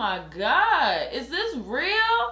my God, is this real?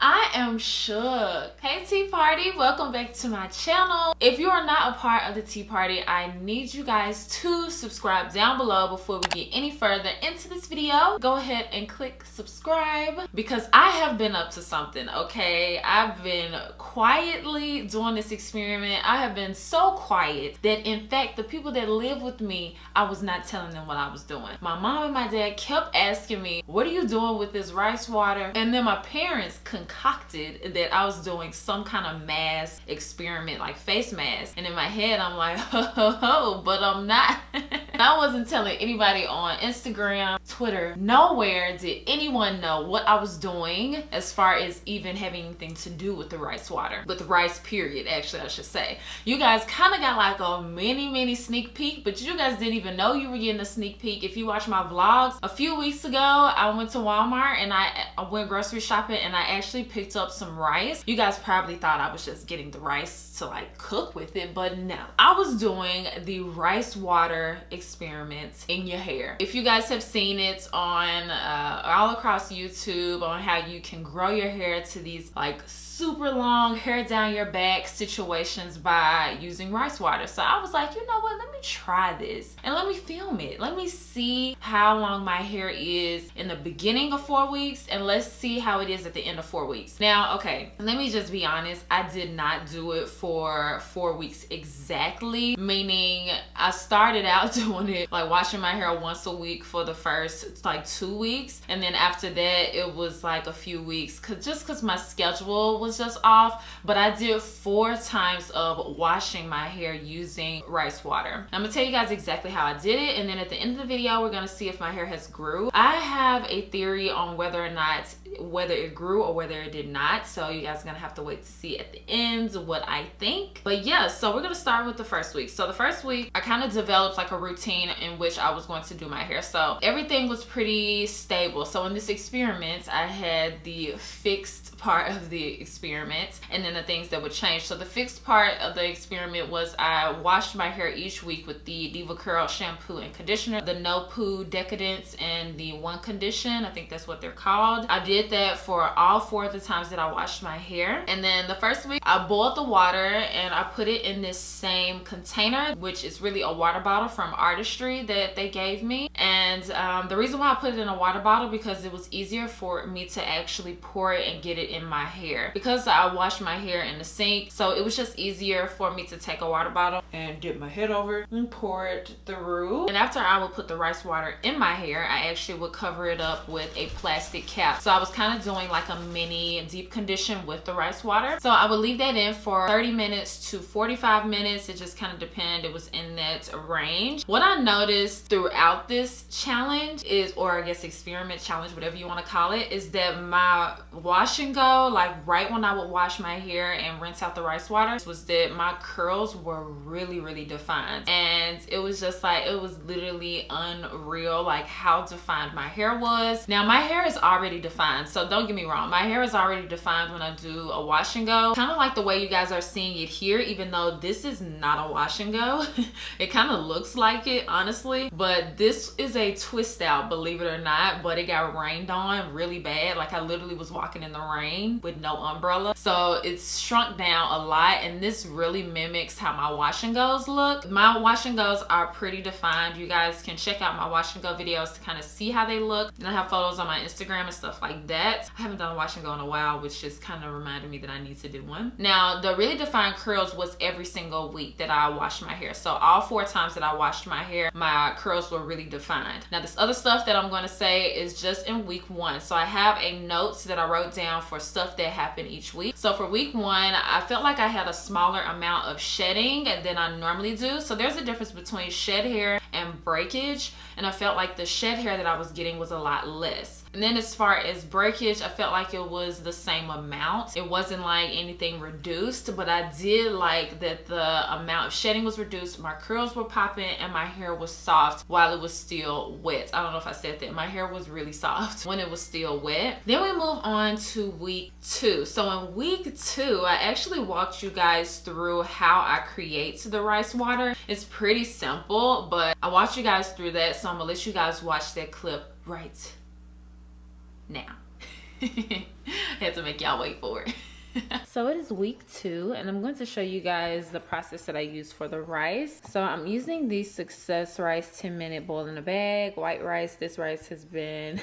I am shook. Hey Tea Party, welcome back to my channel. If you are not a part of the Tea Party, I need you guys to subscribe down below before we get any further into this video. Go ahead and click subscribe because I have been up to something, okay? I've been quietly doing this experiment. I have been so quiet that in fact the people that live with me, I was not telling them what I was doing. My mom and my dad kept asking me, what are you doing with this rice water? And then my parents concocted that I was doing some kind of mask experiment, like face mask. And in my head, I'm like, ho, but I'm not. I wasn't telling anybody on Instagram, Twitter, nowhere did anyone know what I was doing as far as even having anything to do with the rice water. With the rice period, actually, I should say. You guys kind of got like a mini sneak peek, but you guys didn't even know you were getting a sneak peek. If you watch my vlogs, a few weeks ago, I went to Walmart and I went grocery shopping and I actually picked up some rice. You guys probably thought I was just getting the rice to like cook with it, but no. I was doing the rice water experiment in your hair. If you guys have seen it on all across YouTube on how you can grow your hair to these like super long hair down your back situations by using rice water. So I was like, you know what, let me try this and let me film it. Let me see how long my hair is in the beginning of 4 weeks and let's see how it is at the end of 4 weeks. Now, okay, let me just be honest. I did not do it for 4 weeks exactly, meaning I started out doing it like washing my hair once a week for the first like 2 weeks, and then after that it was like a few weeks because my schedule was just off. But I did 4 times of washing my hair using rice water. I'm gonna tell you guys exactly how I did it, and then at the end of the video we're gonna see if my hair has grew. I have a theory on whether it grew or whether it did not, so you guys are gonna have to wait to see at the end what I think. But yeah, so we're gonna start with the first week. So the first week I kind of developed like a routine in which I was going to do my hair, so everything was pretty stable. So in this experiment I had the fixed part of the experiment and then the things that would change. So the fixed part of the experiment was I washed my hair each week with the Diva Curl shampoo and conditioner, the No Poo Decadence and the One Condition, I think that's what they're called. I did that for all 4 of the times that I washed my hair. And then the first week I boiled the water and I put it in this same container, which is really a water bottle from Artistry that they gave me. And the reason why I put it in a water bottle because it was easier for me to actually pour it and get it in my hair, because I washed my hair in the sink, so it was just easier for me to take a water bottle and dip my head over and pour it through. And after I would put the rice water in my hair, I actually would cover it up with a plastic cap. So I was kind of doing like a mini deep condition with the rice water. So I would leave that in for 30 minutes to 45 minutes. It just kind of depended. It was in that range. What I noticed throughout this challenge is, or I guess experiment, challenge, whatever you want to call it, is that my wash and go, like right when I would wash my hair and rinse out the rice water, was that my curls were really defined. And it was just like, it was literally unreal like how defined my hair was. Now my hair is already defined, so don't get me wrong, my hair is already defined when I do a wash and go, kind of like the way you guys are seeing it here, even though this is not a wash and go. It kind of looks like it, honestly, but this is a twist out, believe it or not. But it got rained on really bad. Like I literally was walking in the rain with no umbrella, so it's shrunk down a lot, and this really mimics how my wash and goes look. My wash and goes are pretty defined. You guys can check out my wash and go videos to kind of see how they look, and I have photos on my Instagram and stuff like that. I haven't done a wash and go in a while, which just kind of reminded me that I need to do one. Now the really defined curls was every single week that I washed my hair. So all 4 times that I washed my hair, my curls were really defined. Now this other stuff that I'm going to say is just in week 1. So I have a note that I wrote down for stuff that happened each week. So for week 1, I felt like I had a smaller amount of shedding than I normally do. So there's a difference between shed hair and breakage, and I felt like the shed hair that I was getting was a lot less. And then as far as breakage, I felt like it was the same amount. It wasn't like anything reduced, but I did like that the amount of shedding was reduced, my curls were popping, and my hair was soft while it was still wet. I don't know if I said that. My hair was really soft when it was still wet. Then we move on to week 2. So in week 2, I actually walked you guys through how I create the rice water. It's pretty simple, but I walked you guys through that, so I'm gonna let you guys watch that clip right now. Had to make y'all wait for it. So it is week 2 and I'm going to show you guys the process that I use for the rice. So I'm using the Success Rice 10-minute boil in a bag white rice. This rice has been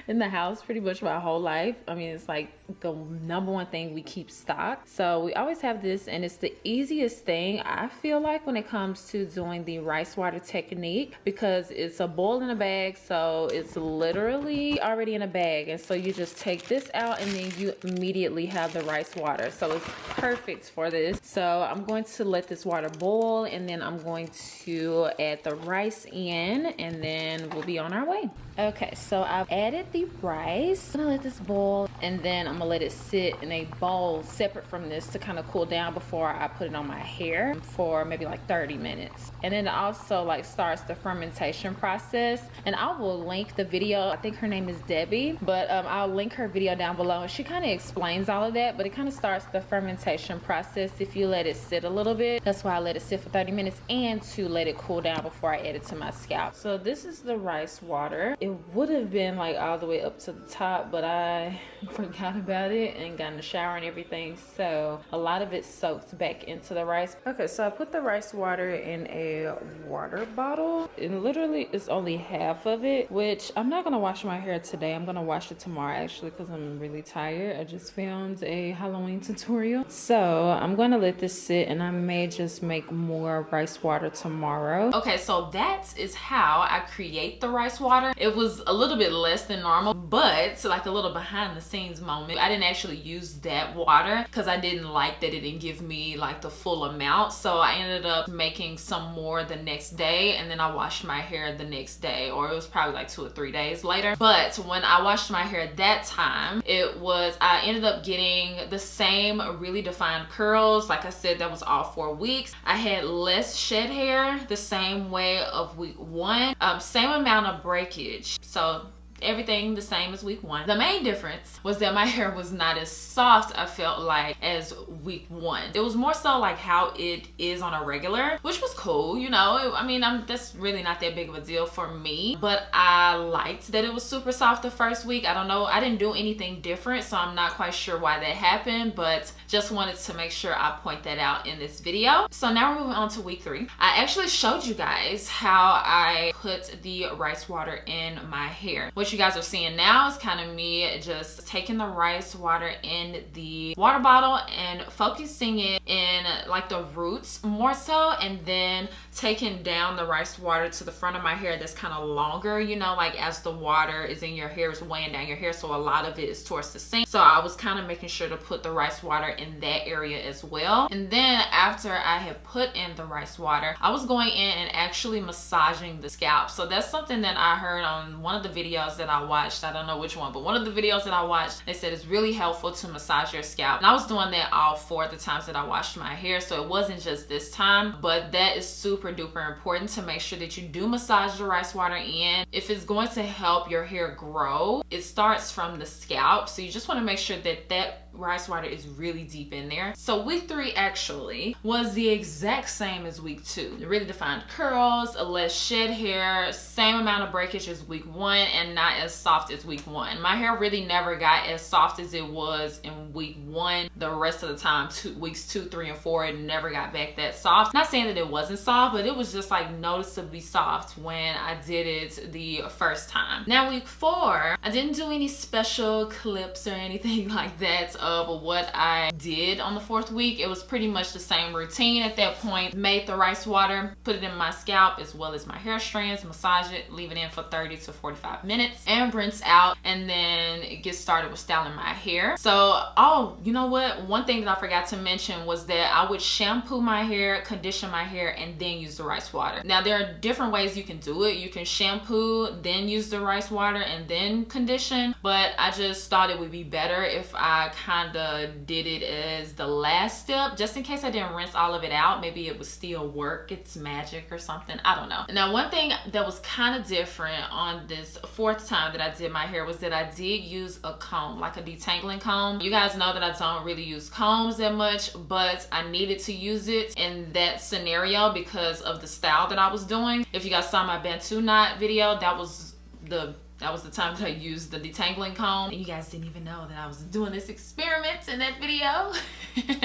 in the house pretty much my whole life. I mean, it's like the #1 thing we keep stocked. So we always have this, and it's the easiest thing I feel like when it comes to doing the rice water technique, because it's a boil in a bag, so it's literally already in a bag. And so you just take this out and then you immediately have the rice water. So it's perfect for this. So I'm going to let this water boil, and then I'm going to add the rice in, and then we'll be on our way. Okay, so I've added the rice. I'm gonna let this boil, and then I'm gonna let it sit in a bowl separate from this to kind of cool down before I put it on my hair for maybe like 30 minutes. And then it also like starts the fermentation process. And I will link the video. I think her name is Debbie, but I'll link her video down below. And she kind of explains all of that, but it kind of starts the fermentation process if you let it sit a little bit. That's why I let it sit for 30 minutes and to let it cool down before I add it to my scalp. So this is the rice water. It would have been like all the way up to the top, but I forgot about it and got in the shower and everything, so a lot of it soaked back into the rice. Okay, so I put the rice water in a water bottle, and literally it's only half of it, which I'm not gonna wash my hair today. I'm gonna wash it tomorrow actually, because I'm really tired. I just filmed a Halloween tutorial, so I'm gonna let this sit, and I may just make more rice water tomorrow. Okay, so that is how I create the rice water. It was a little bit less than normal, but like a little behind the scenes moment. I didn't actually use that water because I didn't like that it didn't give me like the full amount, so I ended up making some more the next day, and then I washed my hair the next day, or it was probably like 2 or 3 days later. But when I washed my hair that time, I ended up getting the same really defined curls. Like I said, that was all 4 weeks. I had less shed hair the same way of week 1, same amount of breakage. So everything the same as week 1. The main difference was that my hair was not as soft, I felt like, as week 1. It was more so like how it is on a regular, which was cool, you know. I mean, that's really not that big of a deal for me, but I liked that it was super soft the first week. I don't know, I didn't do anything different, so I'm not quite sure why that happened, but just wanted to make sure I point that out in this video. So now we're moving on to week 3. I actually showed you guys how I put the rice water in my hair. What you guys are seeing now is kind of me just taking the rice water in the water bottle and focusing it in like the roots more so, and then taking down the rice water to the front of my hair that's kind of longer, you know, like as the water is in your hair, it's weighing down your hair, so a lot of it is towards the sink. So I was kind of making sure to put the rice water in that area as well. And then after I had put in the rice water, I was going in and actually massaging the scalp. So that's something that I heard on one of the videos that I watched. I don't know which one, but one of the videos that I watched, they said it's really helpful to massage your scalp. And I was doing that all 4 of the times that I washed my hair, so it wasn't just this time, but that is super duper important to make sure that you do massage the rice water in. If it's going to help your hair grow, it starts from the scalp, so you just want to make sure that that rice water is really deep in there. So week 3 actually was the exact same as week 2. Really defined curls, a less shed hair, same amount of breakage as week 1, and not as soft as week 1. My hair really never got as soft as it was in week 1. The rest of the time, weeks 2, 3, and 4, it never got back that soft. Not saying that it wasn't soft, but it was just like noticeably soft when I did it the first time. Now week 4, I didn't do any special clips or anything like that of what I did on the 4th week. It was pretty much the same routine at that point. Made the rice water, put it in my scalp as well as my hair strands, massage it, leave it in for 30 to 45 minutes, and rinse out, and then get started with styling my hair. So, oh, you know what? One thing that I forgot to mention was that I would shampoo my hair, condition my hair, and then use the rice water. Now, there are different ways you can do it. You can shampoo, then use the rice water, and then condition, but I just thought it would be better if I kind of did it as the last step, just in case I didn't rinse all of it out. Maybe it would still work. It's magic or something. I don't know. Now, one thing that was kind of different on this 4th time that I did my hair was that I did use a comb, like a detangling comb. You guys know that I don't really use combs that much, but I needed to use it in that scenario because of the style that I was doing. If you guys saw my Bantu knot video, that was the That was the time that I used the detangling comb. And you guys didn't even know that I was doing this experiment in that video.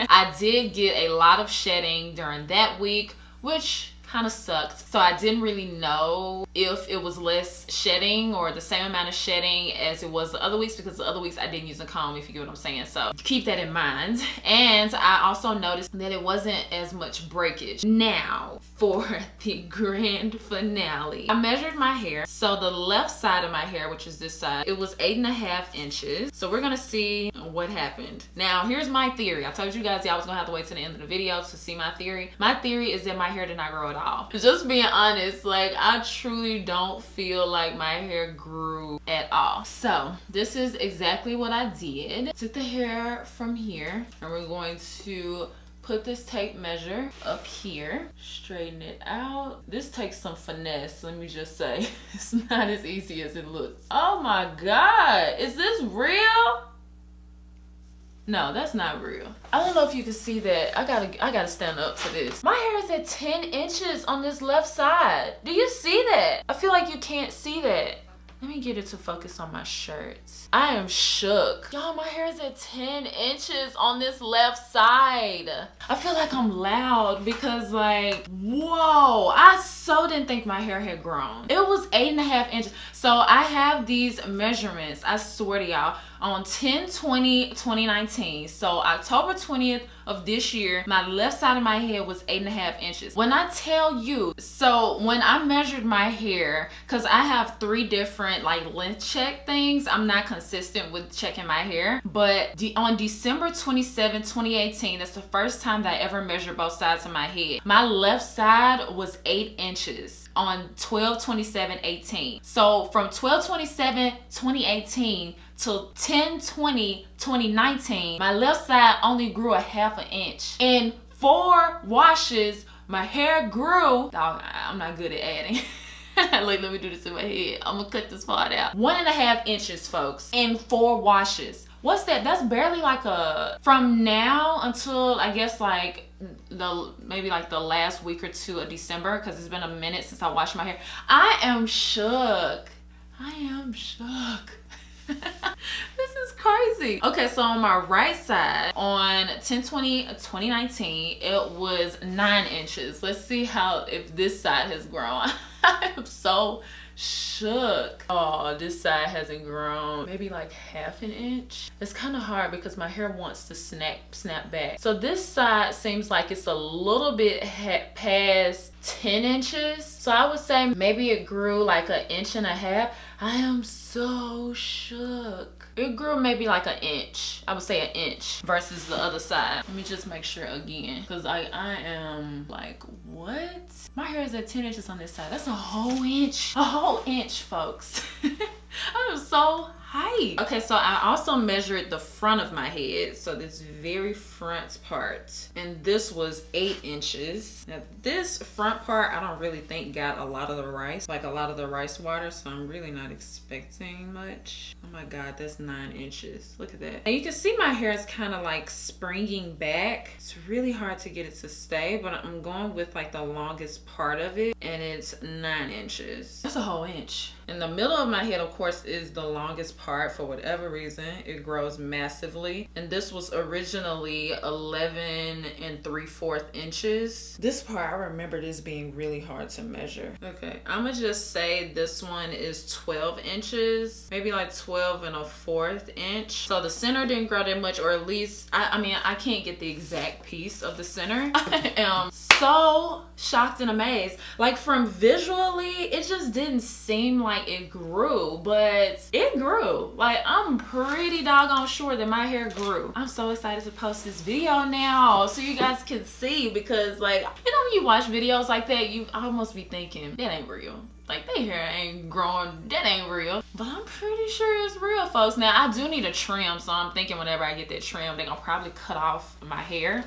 I did get a lot of shedding during that week, which kind of sucked. So I didn't really know if it was less shedding or the same amount of shedding as it was the other weeks, because the other weeks I didn't use a comb, if you get what I'm saying. So keep that in mind. And I also noticed that it wasn't as much breakage. Now for the grand finale, I measured my hair. So the left side of my hair, which is this side, it was 8.5 inches. So we're gonna see what happened. Now here's my theory. I told you guys I was gonna have to wait to the end of the video to see my theory. My theory is that my hair did not grow at all. Just being honest, like I truly don't feel like my hair grew at all. So this is exactly what I did. Took the hair from here and we're going to put this tape measure up here, straighten it out. This takes some finesse, let me just say. It's not as easy as it looks. Oh my God, is this real? No, that's not real. I don't know if you can see that. I gotta stand up for this. My hair is at 10 inches on this left side. Do you see that? I feel like you can't see that. Let me get it to focus on my shirts. I am shook. Y'all, my hair is at 10 inches on this left side. I feel like I'm loud because like, whoa, I so didn't think my hair had grown. It was 8.5 inches. So I have these measurements, I swear to y'all, on 10/20/2019. So October 20th of this year, my left side of my head was 8.5 inches. When I tell you, so when I measured my hair, cause I have 3 different like length check things, I'm not consistent with checking my hair, but on December 27, 2018, that's the first time that I ever measured both sides of my head. My left side was 8 inches on 12/27/18. So from 12/27/2018 till 10/20/2019, my left side only grew 1/2 inch. In 4 washes, my hair grew. Oh, I'm not good at adding. Like, let me do this in my head. I'm gonna cut this part out. 1.5 inches, folks, in 4 washes. What's that? That's barely like from now until I guess like maybe like the last week or 2 of December, because it's been a minute since I washed my hair. I am shook. I am shook. This is crazy. Okay, so on my right side, on 10/20/2019, it was 9 inches. Let's see if this side has grown. I am so shook. Oh, this side hasn't grown. Maybe like 1/2 inch. It's kind of hard because my hair wants to snap back. So this side seems like it's a little bit past 10 inches. So I would say maybe it grew like 1.5 inches. I am so shook. It grew maybe like 1 inch. I would say 1 inch versus the other side. Let me just make sure again, because I am like, what? My hair is at 10 inches on this side. That's a whole inch. A whole inch, folks. I'm so hyped. Okay, so I also measured the front of my head. So this very front part. And this was 8 inches. Now this front part, I don't really think got a lot of the rice, like a lot of the rice water. So I'm really not expecting much. Oh my God, that's 9 inches. Look at that. And you can see my hair is kind of like springing back. It's really hard to get it to stay, but I'm going with like the longest part of it. And it's 9 inches. That's a whole inch. In the middle of my head, of course, is the longest part. For whatever reason, it grows massively. And this was originally 11 3/4 inches. This part, I remember this being really hard to measure. Okay, I'm gonna just say this one is 12 inches, maybe like 12 1/4 inch. So the center didn't grow that much, or at least, I mean, I can't get the exact piece of the center. I am so shocked and amazed. Like from visually, it just didn't seem like it grew, but it grew. Like I'm pretty doggone sure that my hair grew. I'm so excited to post this video now so you guys can see, because like, you know, when you watch videos like that, you almost be thinking that ain't real. Like, their hair ain't growing, that ain't real. But I'm pretty sure it's real, folks. Now, I do need a trim, so I'm thinking whenever I get that trim, they're gonna probably cut off my hair.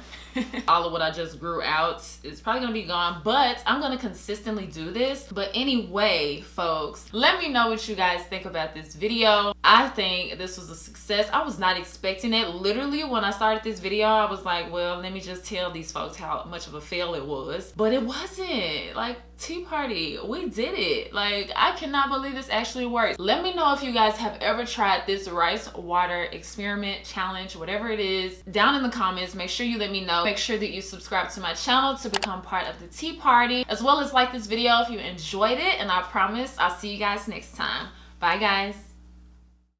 All of what I just grew out is probably gonna be gone, but I'm gonna consistently do this. But anyway, folks, let me know what you guys think about this video. I think this was a success. I was not expecting it. Literally, when I started this video, I was like, well, let me just tell these folks how much of a fail it was. But it wasn't. Like, Tea Party, we did it. Like, I cannot believe this actually works. Let me know if you guys have ever tried this rice water experiment, challenge, whatever it is, down in the comments. Make sure you let me know. Make sure that you subscribe to my channel to become part of the Tea Party, as well as like this video if you enjoyed it. And I promise I'll see you guys next time. Bye, guys.